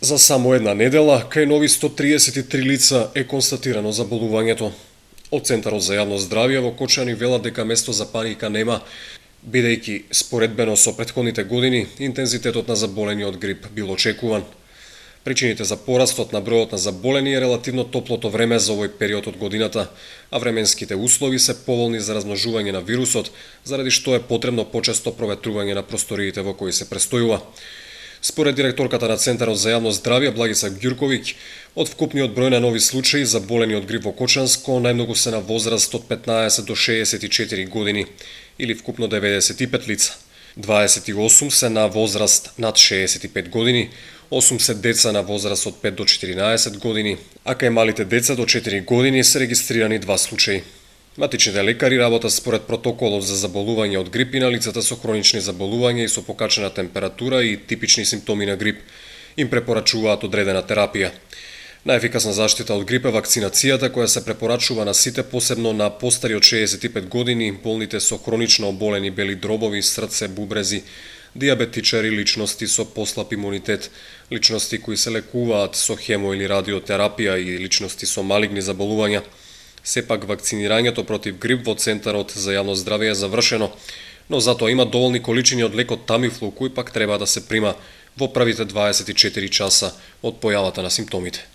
За само една недела, кај нови 133 лица е констатирано заболувањето. Од Центарот за јавно здравје во Кочани велат дека место за паника нема, бидејќи споредбено со претходните години интензитетот на заболени од грип бил очекуван. Причините за порастот на бројот на заболени е релативно топлото време за овој период од годината, а временските услови се поволни за размножување на вирусот, заради што е потребно почесто проветрување на просториите во кои се престојува. Според директорката на Центарот за јавно здравје Благица Ѓурковиќ, од вкупниот број на нови случаи заболени од грип во Кочанско најмногу се на возраст од 15 до 64 години, или вкупно 95 лица. 28 се на возраст над 65 години, 8 се деца на возраст од 5 до 14 години, а кај малите деца до 4 години се регистрирани 2 случаи. Матичните лекари работат според протоколот за заболување од грип и на лицата со хронични заболувања и со покачена температура и типични симптоми на грип. Им препорачуваат одредена терапија. Најефикасна заштита од грип е вакцинацијата, која се препорачува на сите, посебно на постари од 65 години, болните со хронично оболени бели дробови, срце, бубрези, диабетичари, личности со послаб имунитет, личности кои се лекуваат со хемо или радиотерапија и личности со малигни заболувања. Сепак вакцинирањето против грип во Центарот за јавно здравје е завршено, но затоа има доволни количини од лекот Тамифлу кој пак треба да се прима во првите 24 часа од појавата на симптомите.